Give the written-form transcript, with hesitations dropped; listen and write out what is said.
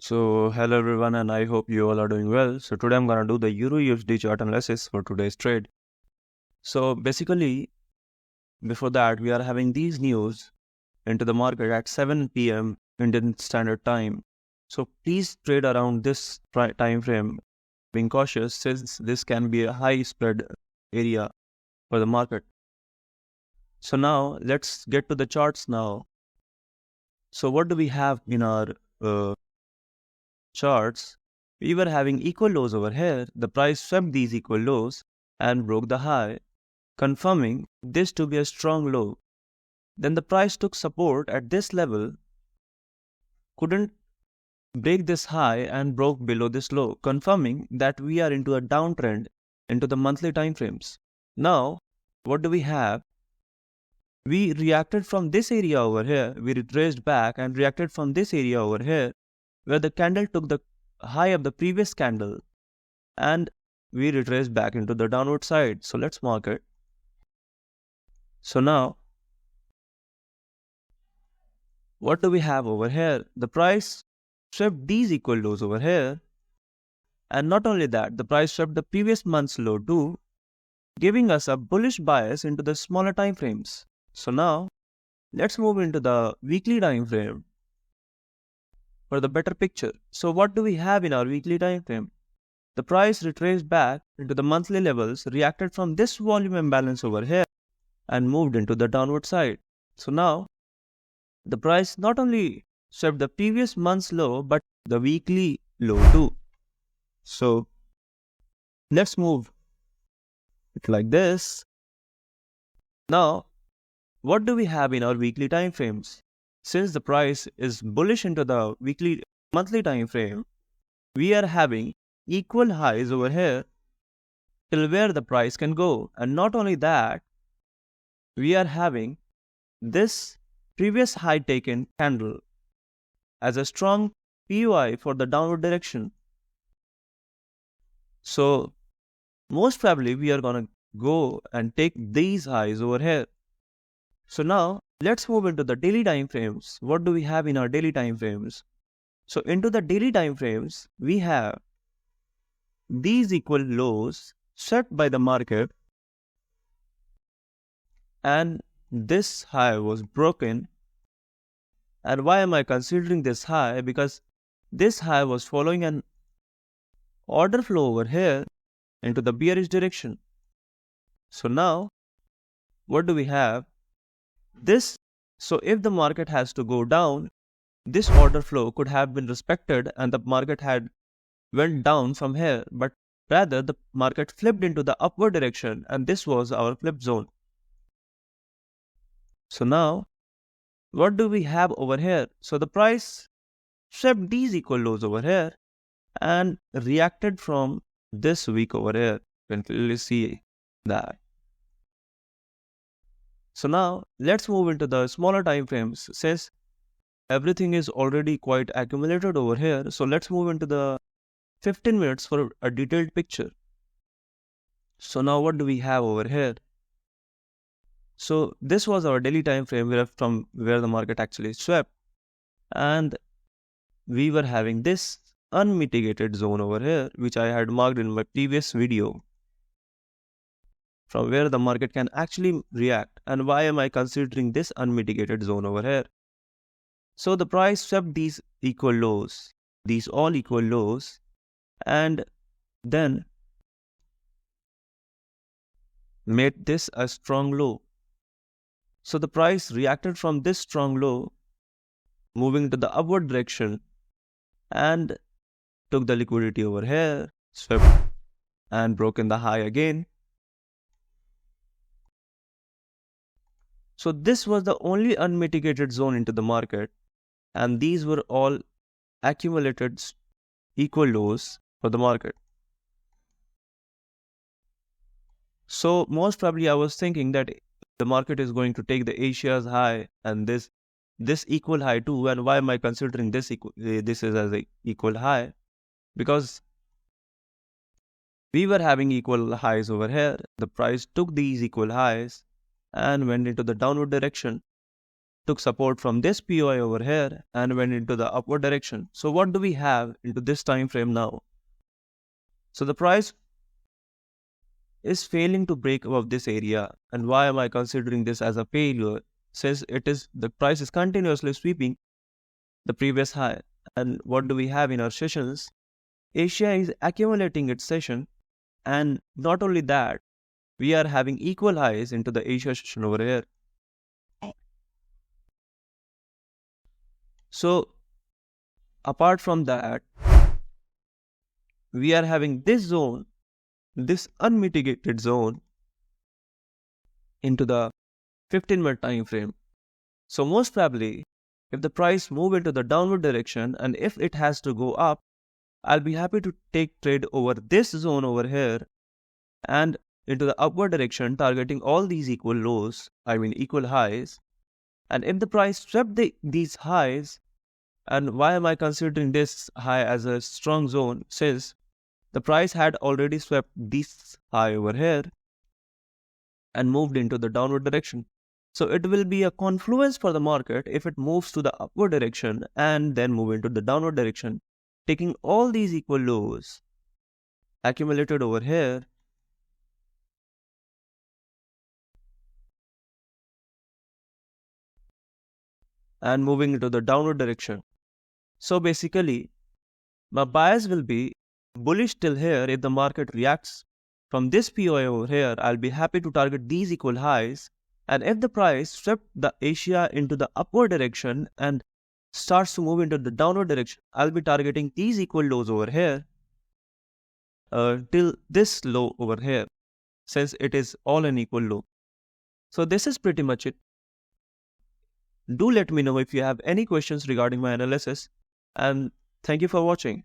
Hello everyone, and I hope you all are doing well. So today I'm gonna do the EURUSD chart analysis for today's trade. So basically, before that, we are having these news into the market at 7 p.m. Indian Standard Time. So please trade around this time frame, being cautious since this can be a high spread area for the market. So now let's get to the charts now. So what do we have in our charts? We were having equal lows over here. The price swept these equal lows and broke the high, confirming this to be a strong low. Then the price took support at this level, couldn't break this high and broke below this low, confirming that we are into a downtrend into the monthly time frames. Now, what do we have? We reacted from this area over here. We retraced back and reacted from this area over here, where the candle took the high of the previous candle and we retraced back into the downward side. So let's mark it. So now, what do we have over here? The price swept these equal lows over here. And not only that, the price swept the previous month's low too, giving us a bullish bias into the smaller time frames. So now, let's move into the weekly time frame for the better picture. So what do we have in our weekly time frame? The price retraced back into the monthly levels, reacted from this volume imbalance over here and moved into the downward side. So now, the price not only swept the previous month's low, but the weekly low too. So let's move it like this. Now, what do we have in our weekly time frames? Since the price is bullish into the monthly time frame, we are having equal highs over here till where the price can go. And not only that, we are having this previous high taken candle as a strong POI for the downward direction. So most probably we are gonna go and take these highs over here. So now let's move into the daily time frames. What do we have in our daily time frames? So into the daily time frames, we have these equal lows set by the market, and this high was broken. And why am I considering this high? Because this high was following an order flow over here into the bearish direction. So now, what do we have? So if the market has to go down, this order flow could have been respected and the market had went down from here, but rather the market flipped into the upward direction, and this was our flip zone. So now, what do we have over here? So the price swept these equal lows over here and reacted from this week over here. You can clearly see that. So now let's move into the smaller time frames. Since everything is already quite accumulated over here, so let's move into the 15 minutes for a detailed picture. So now what do we have over here? So this was our daily time frame from where the market actually swept, and we were having this unmitigated zone over here, which I had marked in my previous video, from where the market can actually react. And why am I considering this unmitigated zone over here? So the price swept these equal lows, these all equal lows, and then made this a strong low. So the price reacted from this strong low, moving to the upward direction, and took the liquidity over here, swept and broken the high again. So this was the only unmitigated zone into the market, and these were all accumulated equal lows for the market. So most probably I was thinking that the market is going to take the Asia's high and this equal high too. And why am I considering this is as a equal high? Because we were having equal highs over here. The price took these equal highs and went into the downward direction. took support from this POI over here and went into the upward direction. So what do we have into this time frame now? So the price is failing to break above this area. And why am I considering this as a failure? Since the price is continuously sweeping the previous high. And what do we have in our sessions? Asia is accumulating its session, and not only that, we are having equal highs into the Asia session over here. So apart from that, we are having this zone, this unmitigated zone into the 15-minute time frame. So most probably, if the price move into the downward direction and if it has to go up, I'll be happy to take trade over this zone over here and into the upward direction, targeting all these equal highs. And if the price swept these highs, and why am I considering this high as a strong zone? Since the price had already swept this high over here and moved into the downward direction. So it will be a confluence for the market if it moves to the upward direction and then move into the downward direction, taking all these equal lows accumulated over here and moving into the downward direction. So basically, my bias will be bullish till here. If the market reacts from this POI over here, I'll be happy to target these equal highs. And if the price swept the Asia into the upward direction and starts to move into the downward direction, I'll be targeting these equal lows over here till this low over here, since it is all an equal low. So this is pretty much it. Do let me know if you have any questions regarding my analysis, and thank you for watching.